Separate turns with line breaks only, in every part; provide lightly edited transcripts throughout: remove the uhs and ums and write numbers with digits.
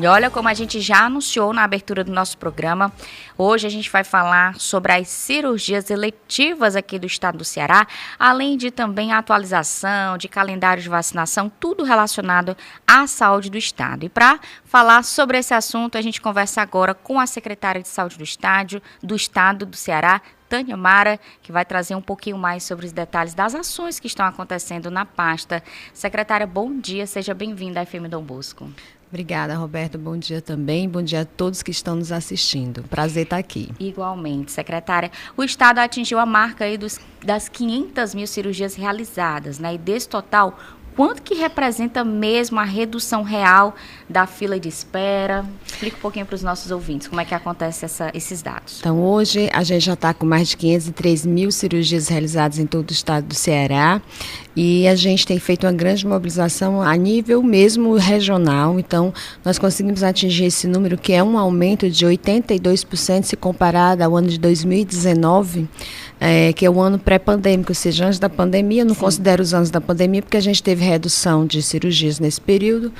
E olha, como a gente já anunciou na abertura do nosso programa, hoje a gente vai falar sobre as cirurgias eletivas aqui do estado do Ceará, além de também a atualização de calendário de vacinação, tudo relacionado à saúde do estado. E para falar sobre esse assunto, a gente conversa agora com a secretária de saúde do estado do Ceará, Tânia Mara, que vai trazer um pouquinho mais sobre os detalhes das ações que estão acontecendo na pasta. Secretária, bom dia, seja bem-vinda à FM Dom Bosco.
Obrigada, Roberto. Bom dia também. Bom dia a todos que estão nos assistindo. Prazer estar aqui.
Igualmente, secretária. O estado atingiu a marca aí das 500 mil cirurgias realizadas, né? E desse total, quanto que representa mesmo a redução real da fila de espera? Explica um pouquinho para os nossos ouvintes como é que acontece esses dados.
Então, hoje a gente já está com mais de 503 mil cirurgias realizadas em todo o estado do Ceará e a gente tem feito uma grande mobilização a nível mesmo regional. Então, nós conseguimos atingir esse número, que é um aumento de 82% se comparado ao ano de 2019, que é o ano pré-pandêmico, ou seja, antes da pandemia. Eu não considero os anos da pandemia porque a gente teve redução de cirurgias nesse período,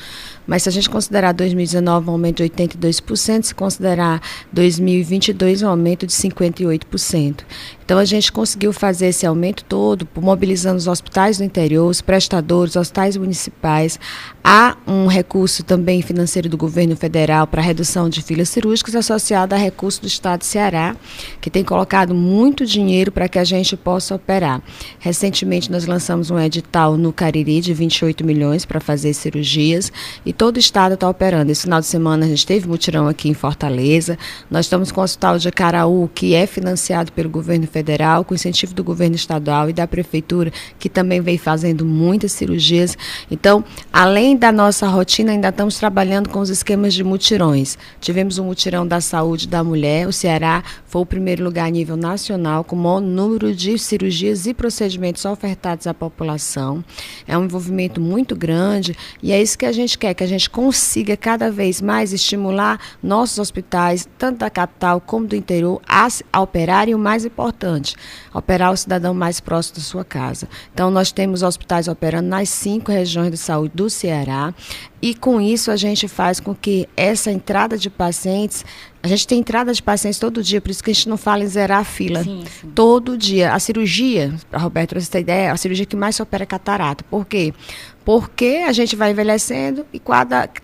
mas se a gente considerar 2019 um aumento de 82%, se considerar 2022 um aumento de 58%. Então a gente conseguiu fazer esse aumento todo mobilizando os hospitais do interior, os prestadores, os hospitais municipais. Há um recurso também financeiro do governo federal para redução de filas cirúrgicas associado a recurso do estado de Ceará, que tem colocado muito dinheiro para que a gente possa operar. Recentemente nós lançamos um edital no Cariri de 28 milhões para fazer cirurgias e todo o estado está operando. Esse final de semana a gente teve mutirão aqui em Fortaleza. Nós estamos com o Hospital de Acaraú, que é financiado pelo governo federal, com incentivo do governo estadual e da prefeitura, que também vem fazendo muitas cirurgias. Então, além da nossa rotina, ainda estamos trabalhando com os esquemas de mutirões. Tivemos um mutirão da saúde da mulher. O Ceará foi o primeiro lugar a nível nacional, com o maior número de cirurgias e procedimentos ofertados à população. É um envolvimento muito grande e é isso que a gente quer, que a gente consiga cada vez mais estimular nossos hospitais, tanto da capital como do interior, a operarem o mais importante, operar o cidadão mais próximo da sua casa. Então, nós temos hospitais operando nas 5 regiões de saúde do Ceará e, com isso, a gente faz com que essa entrada de pacientes, a gente tem entrada de pacientes todo dia, por isso que a gente não fala em zerar a fila. Sim. Todo dia. A cirurgia, Roberto, para você ter ideia, é a cirurgia que mais se opera é catarata. Por quê? Porque a gente vai envelhecendo e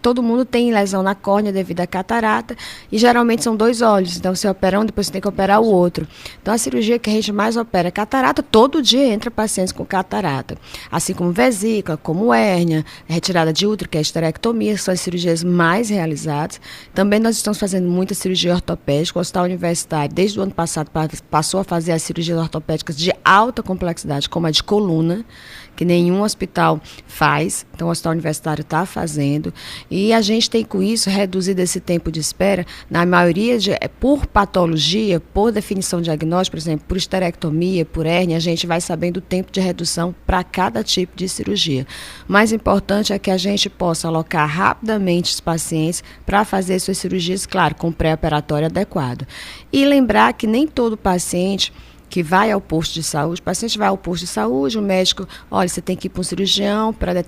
todo mundo tem lesão na córnea devido à catarata e geralmente são 2 olhos, então você opera um, depois você tem que operar o outro. Então a cirurgia que a gente mais opera é catarata, todo dia entra pacientes com catarata, assim como vesícula, como hérnia, retirada de útero, que é a esterectomia, que são as cirurgias mais realizadas. Também nós estamos fazendo muita cirurgia ortopédica. O Hospital Universitário, desde o ano passado, passou a fazer as cirurgias ortopédicas de alta complexidade, como a de coluna, que nenhum hospital faz, então o Hospital Universitário está fazendo, e a gente tem com isso reduzido esse tempo de espera, na maioria, por patologia, por definição diagnóstica, por exemplo, por esterectomia, por hérnia, a gente vai sabendo o tempo de redução para cada tipo de cirurgia. O mais importante é que a gente possa alocar rapidamente os pacientes para fazer suas cirurgias, claro, com pré-operatório adequado. E lembrar que nem todo paciente que vai ao posto de saúde, o paciente vai ao posto de saúde, o médico, olha, você tem que ir para um cirurgião para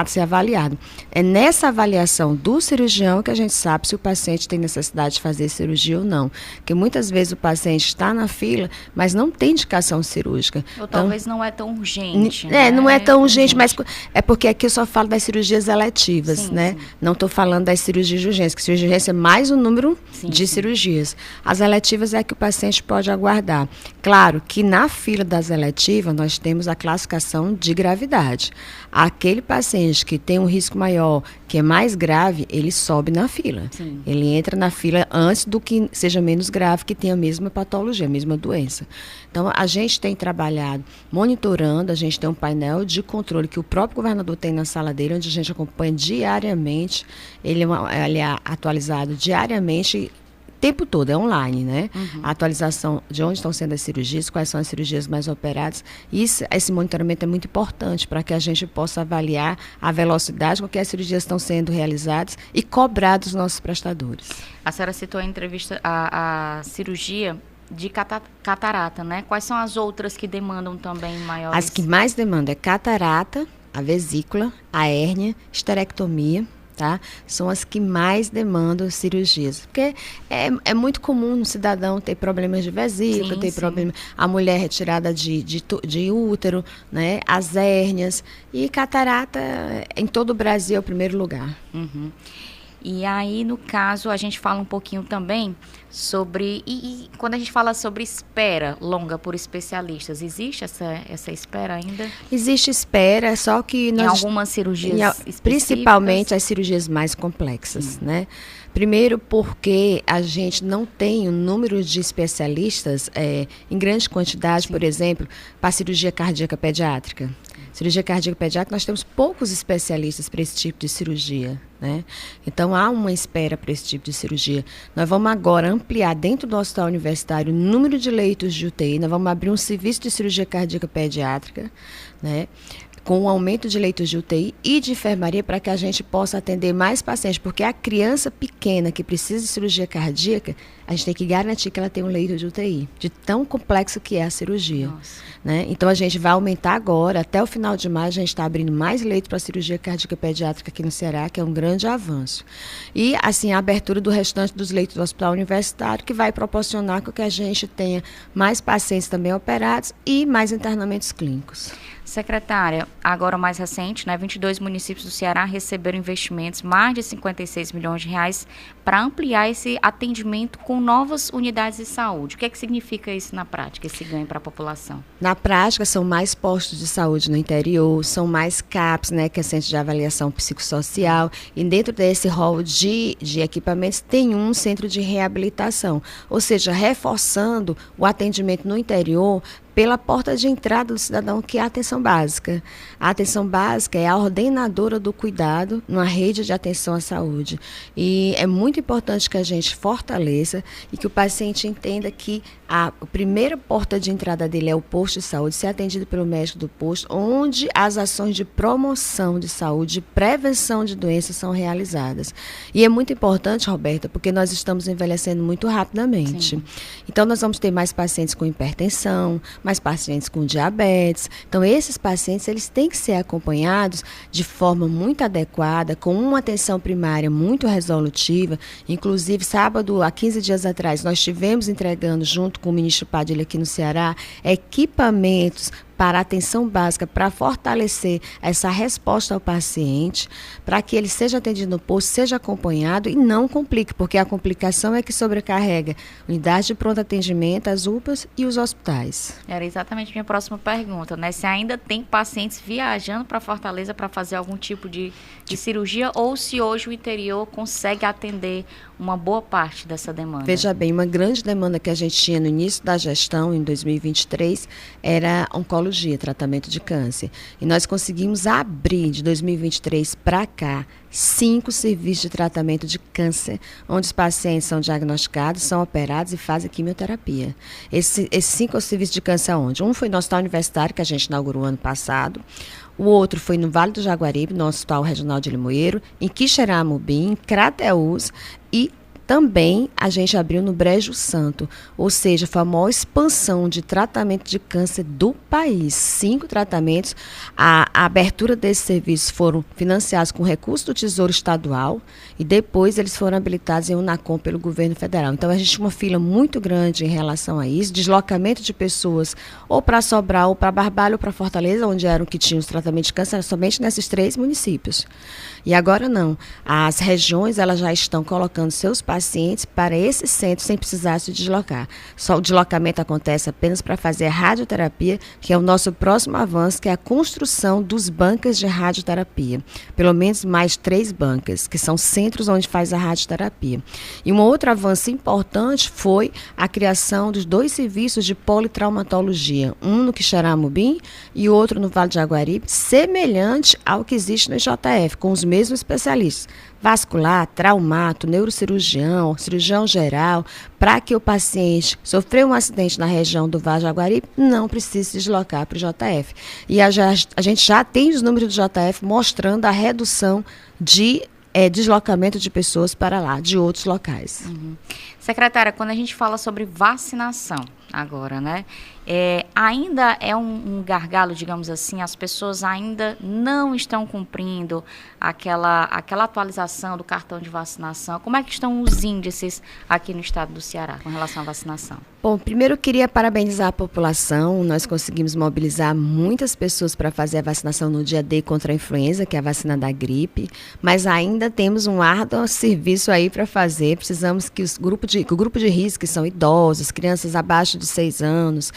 ser avaliado. É nessa avaliação do cirurgião que a gente sabe se o paciente tem necessidade de fazer cirurgia ou não. Porque muitas vezes o paciente está na fila, mas não tem indicação cirúrgica.
Ou talvez não é tão urgente. Né?
Não é tão urgente, mas é porque aqui eu só falo das cirurgias eletivas, sim, né? Sim. Não estou falando das cirurgias de urgência, que cirurgia de urgência é mais um número de cirurgias. As eletivas é que o paciente pode aguardar. Claro que na fila das eletivas nós temos a classificação de gravidade. Aquele paciente que tem um risco maior, que é mais grave, ele sobe na fila. Sim. Ele entra na fila antes do que seja menos grave, que tenha a mesma patologia, a mesma doença. Então, a gente tem trabalhado monitorando, a gente tem um painel de controle que o próprio governador tem na sala dele, onde a gente acompanha diariamente, ele é atualizado diariamente, o tempo todo, é online, né? Uhum. A atualização de onde estão sendo as cirurgias, quais são as cirurgias mais operadas. Esse monitoramento é muito importante para que a gente possa avaliar a velocidade com que as cirurgias estão sendo realizadas e cobrar dos nossos prestadores.
A senhora citou a entrevista, a cirurgia de catarata, né? Quais são as outras que demandam também maiores?
As que mais demandam é catarata, a vesícula, a hérnia, esterectomia tá? São as que mais demandam cirurgias. Porque é muito comum um cidadão ter problemas de vesícula, ter problema, a mulher retirada de útero, né? As hérnias. E catarata, em todo o Brasil, é o primeiro lugar.
Uhum. E aí, no caso, a gente fala um pouquinho também sobre... E quando a gente fala sobre espera longa por especialistas, existe essa espera ainda?
Existe espera, só que...
Em algumas cirurgias específicas?
Principalmente as cirurgias mais complexas, né? Primeiro porque a gente não tem um número de especialistas em grande quantidade, por exemplo, para a cirurgia cardíaca pediátrica. Cirurgia cardíaca pediátrica, nós temos poucos especialistas para esse tipo de cirurgia, né? Então, há uma espera para esse tipo de cirurgia. Nós vamos agora ampliar dentro do hospital universitário o número de leitos de UTI, nós vamos abrir um serviço de cirurgia cardíaca pediátrica, né? Com um aumento de leitos de UTI e de enfermaria para que a gente possa atender mais pacientes, porque a criança pequena que precisa de cirurgia cardíaca, a gente tem que garantir que ela tem um leito de UTI, de tão complexo que é a cirurgia. Né? Então, a gente vai aumentar agora, até o final de maio, a gente está abrindo mais leitos para a cirurgia cardíaca pediátrica aqui no Ceará, que é um grande avanço. E, assim, a abertura do restante dos leitos do hospital universitário, que vai proporcionar com que a gente tenha mais pacientes também operados e mais internamentos clínicos.
Secretária, agora mais recente, né, 22 municípios do Ceará receberam investimentos, mais de 56 milhões de reais, para ampliar esse atendimento com novas unidades de saúde. O que é que significa isso na prática, esse ganho para a população?
Na prática, são mais postos de saúde no interior, são mais CAPs, né, que é Centro de Avaliação Psicossocial, e dentro desse rol de equipamentos tem um centro de reabilitação, ou seja, reforçando o atendimento no interior pela porta de entrada do cidadão, que é a atenção básica. A atenção básica é a ordenadora do cuidado numa rede de atenção à saúde. E é muito importante que a gente fortaleça e que o paciente entenda que a primeira porta de entrada dele é o posto de saúde, ser atendido pelo médico do posto, onde as ações de promoção de saúde, de prevenção de doenças são realizadas. E é muito importante, Roberta, porque nós estamos envelhecendo muito rapidamente. Sim. Então, nós vamos ter mais pacientes com hipertensão, mais pacientes com diabetes. Então, esses pacientes, eles têm que ser acompanhados de forma muito adequada, com uma atenção primária muito resolutiva. Inclusive, sábado, há 15 dias atrás, nós estivemos entregando, junto com o ministro Padilha aqui no Ceará, equipamentos para a atenção básica, para fortalecer essa resposta ao paciente, para que ele seja atendido no posto, seja acompanhado e não complique, porque a complicação é que sobrecarrega unidades de pronto atendimento, as UPAs e os hospitais.
Era exatamente a minha próxima pergunta, né? Se ainda tem pacientes viajando para Fortaleza para fazer algum tipo de cirurgia, ou se hoje o interior consegue atender uma boa parte dessa demanda.
Veja bem, uma grande demanda que a gente tinha no início da gestão, em 2023, era oncologia, tratamento de câncer. E nós conseguimos abrir, de 2023 para cá, 5 serviços de tratamento de câncer, onde os pacientes são diagnosticados, são operados e fazem quimioterapia. Esses 5 serviços de câncer aonde? Um foi no Hospital Universitário, que a gente inaugurou ano passado. O outro foi no Vale do Jaguaribe, no Hospital Regional de Limoeiro, em Quixeramobim, em Crateús, e também a gente abriu no Brejo Santo, ou seja, foi a maior expansão de tratamento de câncer do país. 5 tratamentos. A abertura desses serviços foram financiados com recursos do Tesouro Estadual e depois eles foram habilitados em Unacom pelo governo federal. Então, a gente tinha uma fila muito grande em relação a isso, deslocamento de pessoas ou para Sobral, ou para Barbalho, ou para Fortaleza, onde eram que tinham os tratamentos de câncer, somente nesses 3 municípios. E agora não. As regiões, elas já estão colocando seus pacientes para esse centro sem precisar se deslocar. Só o deslocamento acontece apenas para fazer a radioterapia, que é o nosso próximo avanço, que é a construção dos bancas de radioterapia. Pelo menos mais 3 bancas, que são centros onde faz a radioterapia. E um outro avanço importante foi a criação dos 2 serviços de politraumatologia, um no Quixeramobim e outro no Vale do Jaguaribe, semelhante ao que existe no IJF, com os mesmos especialistas. Vascular, traumato, neurocirurgião, cirurgião geral, para que o paciente sofreu um acidente na região do Vale do Jaguaribe não precise se deslocar para o JF. E a gente já tem os números do JF mostrando a redução de deslocamento de pessoas para lá, de outros locais.
Secretária, quando a gente fala sobre vacinação agora, né? ainda é um gargalo, digamos assim, as pessoas ainda não estão cumprindo aquela atualização do cartão de vacinação. Como é que estão os índices aqui no estado do Ceará com relação à vacinação?
Bom, primeiro eu queria parabenizar a população. Nós conseguimos mobilizar muitas pessoas para fazer a vacinação no dia D contra a influenza, que é a vacina da gripe, mas ainda temos um árduo serviço aí para fazer. Precisamos que o grupo de risco, que são idosos, crianças abaixo de 6 anos,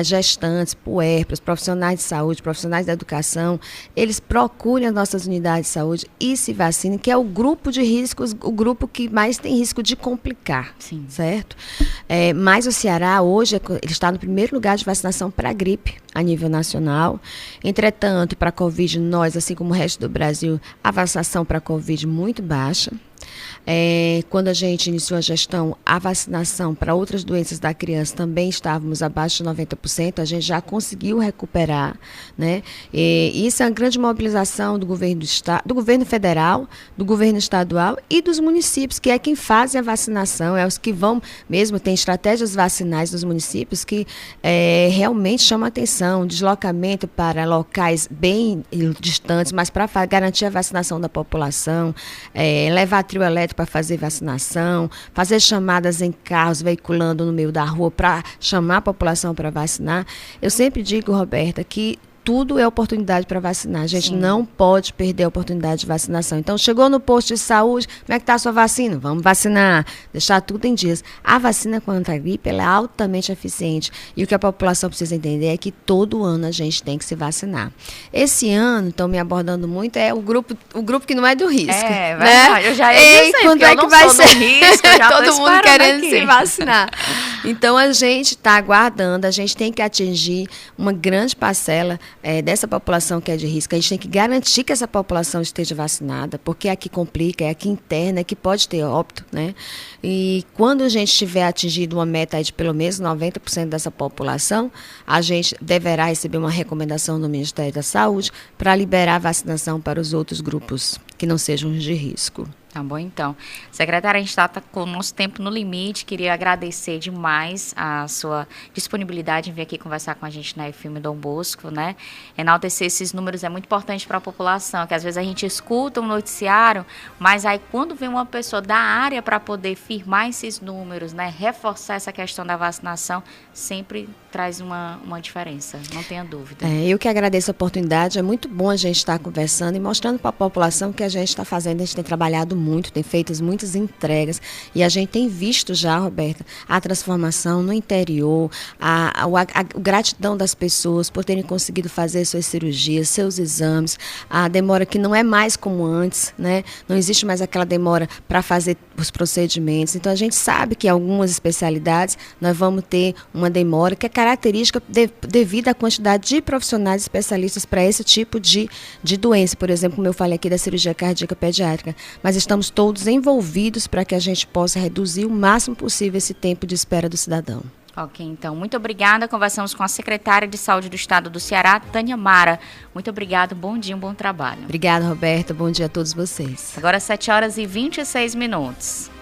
gestantes, puérperas, profissionais de saúde, profissionais da educação, eles procurem as nossas unidades de saúde e se vacinem, que é o grupo de riscos, o grupo que mais tem risco de complicar.
Sim.
Certo? Mas o Ceará hoje ele está no primeiro lugar de vacinação para a gripe a nível nacional. Entretanto, para a Covid, nós, assim como o resto do Brasil, a vacinação para a Covid muito baixa. Quando a gente iniciou a gestão, a vacinação para outras doenças da criança também estávamos abaixo de 90%, a gente já conseguiu recuperar, né? Isso é uma grande mobilização do governo do estado, do governo federal, do governo estadual e dos municípios, que é quem faz a vacinação, é os que vão mesmo, tem estratégias vacinais dos municípios que realmente chamam a atenção, deslocamento para locais bem distantes, mas para garantir a vacinação da população, levar trio elétrico para fazer vacinação, fazer chamadas em carros veiculando no meio da rua para chamar a população para vacinar. Eu sempre digo, Roberta, que tudo é oportunidade para vacinar. A gente não pode perder a oportunidade de vacinação. Então, chegou no posto de saúde, como é que está a sua vacina? Vamos vacinar, deixar tudo em dias. A vacina contra a gripe ela é altamente eficiente. E o que a população precisa entender é que todo ano a gente tem que se vacinar. Esse ano, estão me abordando muito, é o grupo que não é do risco.
É verdade, né? Eu já ia dizer,
quando é que vai ser
risco, já
todo mundo querendo
aqui
se vacinar. Então, a gente está aguardando, a gente tem que atingir uma grande parcela dessa população que é de risco. A gente tem que garantir que essa população esteja vacinada, porque é a que complica, é a que interna, é a que pode ter óbito, né? E quando a gente tiver atingido uma meta aí de pelo menos 90% dessa população, a gente deverá receber uma recomendação do Ministério da Saúde para liberar a vacinação para os outros grupos que não sejam de risco.
Tá bom, então. Secretária, a gente está com o nosso tempo no limite. Queria agradecer demais a sua disponibilidade em vir aqui conversar com a gente na FM Dom Bosco, né? Enaltecer esses números é muito importante para a população, que às vezes a gente escuta um noticiário, mas aí quando vem uma pessoa da área para poder firmar esses números, né? Reforçar essa questão da vacinação, sempre traz uma diferença, não tenha dúvida.
Eu que agradeço a oportunidade. É muito bom a gente estar conversando e mostrando para a população que a gente está fazendo. A gente tem trabalhado muito, tem feito muitas entregas e a gente tem visto já, Roberta, a transformação no interior, a gratidão das pessoas por terem conseguido fazer suas cirurgias, seus exames, a demora que não é mais como antes, né? Não existe mais aquela demora para fazer os procedimentos. Então a gente sabe que em algumas especialidades nós vamos ter uma demora que é característica devido à quantidade de profissionais especialistas para esse tipo de doença, por exemplo, como eu falei aqui da cirurgia cardíaca pediátrica, mas estamos todos envolvidos para que a gente possa reduzir o máximo possível esse tempo de espera do cidadão.
Ok, então, muito obrigada. Conversamos com a secretária de Saúde do Estado do Ceará, Tânia Mara. Muito obrigada, bom dia, um bom trabalho.
Obrigada, Roberta, bom dia a todos vocês.
Agora 7h26.